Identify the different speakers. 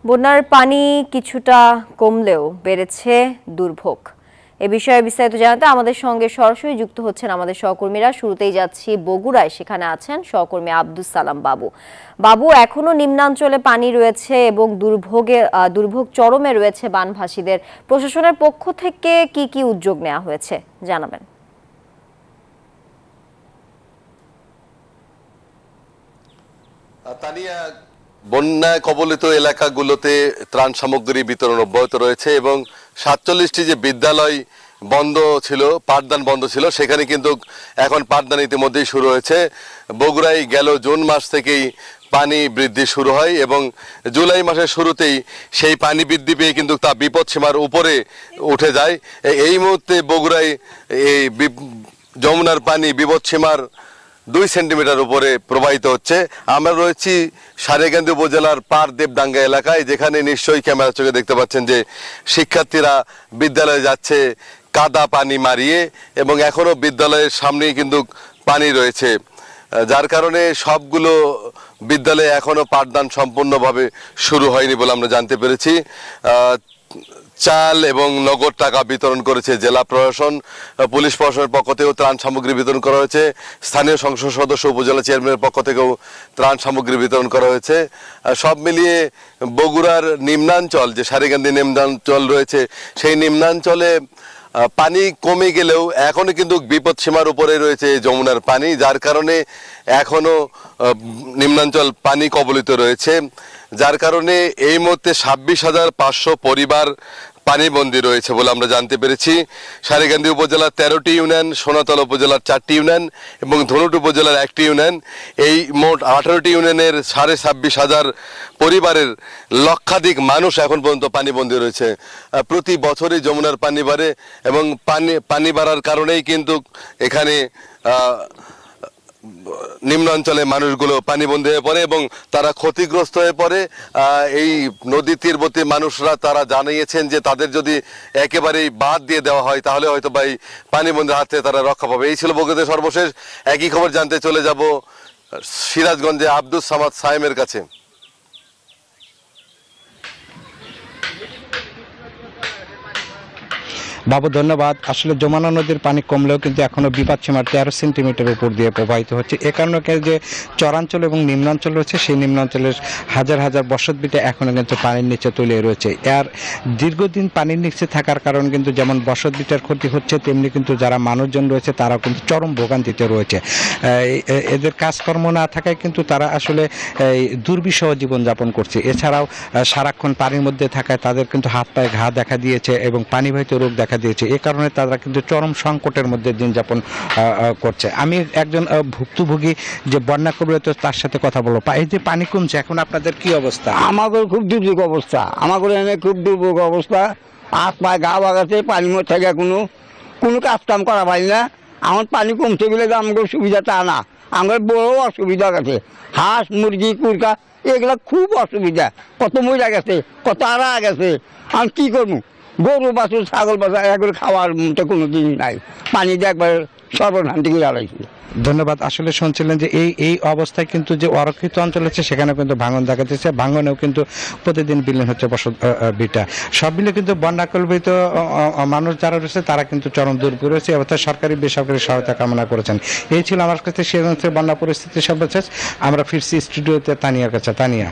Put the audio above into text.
Speaker 1: বন্যার পানি কিছুটা কমলেও বেড়েছে দুর্ভোগ। এ বিষয়ে বিস্তারিত জানাতে আমাদের সঙ্গে সরাসরি যুক্ত হচ্ছেন আমাদের সহকর্মীরা। শুরুতেই যাচ্ছি বগুড়ায়, সেখানে আছেন সহকর্মী আব্দুস সালাম বাবু। বাবু, এখনো নিম্নাঞ্চলে পানি রয়েছে এবং দুর্ভোগ চরমে রয়েছে বানভাসীদের। প্রশাসনের পক্ষ থেকে কি কি উদ্যোগ নেওয়া হয়েছে জানাবেন।
Speaker 2: তানিয়া, বন্যা কবলিত এলাকাগুলোতে ত্রাণ সামগ্রী বিতরণ অব্যাহত রয়েছে এবং 47টি যে বিদ্যালয় বন্ধ ছিল, পাঠদান বন্ধ ছিল, সেখানে কিন্তু এখন পাঠদান ইতিমধ্যেই শুরু হয়েছে। বগুড়ায় গেল জুন মাস থেকেই পানি বৃদ্ধি শুরু হয় এবং জুলাই মাসের শুরুতেই সেই পানি বৃদ্ধি পেয়ে কিন্তু তা বিপদসীমার উপরে উঠে যায়। এই মুহূর্তে বগুড়ায় এই যমুনার পানি বিপদসীমার 2 সেন্টিমিটার উপরে প্রবাহিত হচ্ছে। আমরা রয়েছি সারেগান্ধী উপজেলার পারদেবডাঙ্গা এলাকায়, যেখানে নিশ্চয়ই ক্যামেরা চোখে দেখতে পাচ্ছেন যে শিক্ষার্থীরা বিদ্যালয়ে যাচ্ছে কাদা পানি মারিয়ে, এবং এখনো বিদ্যালয়ের সামনেই কিন্তু পানি রয়েছে, যার কারণে সবগুলো বিদ্যালয়ে এখনো পাঠদান সম্পূর্ণভাবে শুরু হয়নি বলে আমরা জানতে পেরেছি। চাল এবং নগদ টাকা বিতরণ করেছে জেলা প্রশাসন, পুলিশ প্রশাসনের পক্ষ থেকেও ত্রাণ সামগ্রী বিতরণ করা হয়েছে, স্থানীয় সংসদ সদস্য উপজেলা চেয়ারম্যানের পক্ষ থেকেও ত্রাণ সামগ্রী বিতরণ করা হয়েছে। সব মিলিয়ে বগুড়ার নিম্নাঞ্চল, যে সারেগান্ধী নিম্নাঞ্চল রয়েছে, সেই নিম্নাঞ্চলে পানি কমে গেলেও এখনো কিন্তু বিপদ সীমার উপরে রয়েছে যমুনার পানি, যার কারণে এখনো নিম্নাঞ্চল পানি কবলিত রয়েছে, যার কারণে এই মুহূর্তে 26,500 পরিবার পানিবন্দী রয়েছে বলে আমরা জানতে পেরেছি। সারেগান্ধী উপজেলার 13টি ইউনিয়ন, সোনাতলা উপজেলার 4টি ইউনিয়ন এবং ধনুট উপজেলার 1টি ইউনিয়ন, এই মোট 18টি ইউনিয়নের 26,500 পরিবারের লক্ষাধিক মানুষ এখন পর্যন্ত পানিবন্দী রয়েছে। প্রতি বছরই যমুনার পানি বাড়ে এবং পানি বাড়ার কারণেই কিন্তু এখানে নিম্নাঞ্চলে মানুষগুলো পানিবন্দী হয়ে পড়ে এবং তারা ক্ষতিগ্রস্ত হয়ে পড়ে। এই নদী তীরবর্তী মানুষরা তারা জানিয়েছেন যে তাদের যদি একেবারেই বাদ দিয়ে দেওয়া হয় তাহলে হয়তো বা এই পানিবন্দির হাত থেকে তারা রক্ষা পাবে। এই ছিল বগুড়াতে সর্বশেষ। একই খবর জানতে চলে যাব সিরাজগঞ্জে আব্দুস সামাদ সায়েমের কাছে।
Speaker 3: বাবু, ধন্যবাদ। আসলে যমুনা নদীর পানি কমলেও কিন্তু এখনো বিপদসীমার 13 সেন্টিমিটার উপর দিয়ে প্রবাহিত হচ্ছে। এ কারণে যে চরাঞ্চল এবং নিম্নাঞ্চল রয়েছে, সেই নিম্নাঞ্চলের হাজার হাজার বসতভিটা এখনো কিন্তু পানির নিচে তলিয়ে রয়েছে। এর দীর্ঘদিন পানির নিচে থাকার কারণ কিন্তু যেমন বসতভিটার ক্ষতি হচ্ছে, তেমনি কিন্তু যারা মানুষজন রয়েছে তারাও কিন্তু চরম ভোগান্তিতে রয়েছে। এদের কাজকর্ম না থাকায় কিন্তু তারা আসলে দুর্বিষহ জীবনযাপন করছে। এছাড়াও সারাক্ষণ পানির মধ্যে থাকায় তাদের কিন্তু হাত পায়ে ঘা দেখা দিয়েছে এবং পানিবাহিত রোগ দেখা দিয়েছে। এ কারণে তারা কিন্তু চরম সংকটের মধ্যে দিন যাপন করছে। আমি একজন ভুক্তভোগী যে বন্যা কবলিত, তার সাথে কথা বলবো। এই যে পানি কমছে, এখন আপনাদের কি অবস্থা?
Speaker 4: আমাদের খুব দুর্যোগ অবস্থা, আমাদের এনে খুব দুর্ভোগ অবস্থা। হাত পায়ে গা বাগাতে পানির মধ্যে থেকে কোনো কাজ কাম করা পারি না। আমার পানি কমতে গেলে আমাদের সুবিধা তা না, আমার বড় অসুবিধা গেছে। হাঁস মুরগি কুরকা এগুলো খুব অসুবিধা, কত মহিলা গেছে, কত আড়া গেছে। আমি কি করবো? গরু বাছুর ছাগল বাছুর একবার খাওয়ার মতো কোনো জিনিস নাই, পানি দিয়ে একবার সর্বভ্রান্তি করে আড়াইছে।
Speaker 3: ধন্যবাদ। আসলে শুনছিলেন যে এই অবস্থায় কিন্তু যে অরক্ষিত অঞ্চল আছে সেখানে কিন্তু ভাঙন দেখা দিচ্ছে, ভাঙনেও কিন্তু প্রতিদিন বিলীন হচ্ছে বসত ভিটা। সব মিলে কিন্তু বন্যা কবলিত মানুষ যারা রয়েছে তারা কিন্তু চরম দুর্ভোগ রয়েছে, অর্থাৎ সরকারি বেসরকারি সহায়তা কামনা করেছেন। এই ছিল আমার কাছে বন্যা পরিস্থিতি সর্বশেষ। আমরা ফিরছি স্টুডিওতে তানিয়ার কাছে। তানিয়া।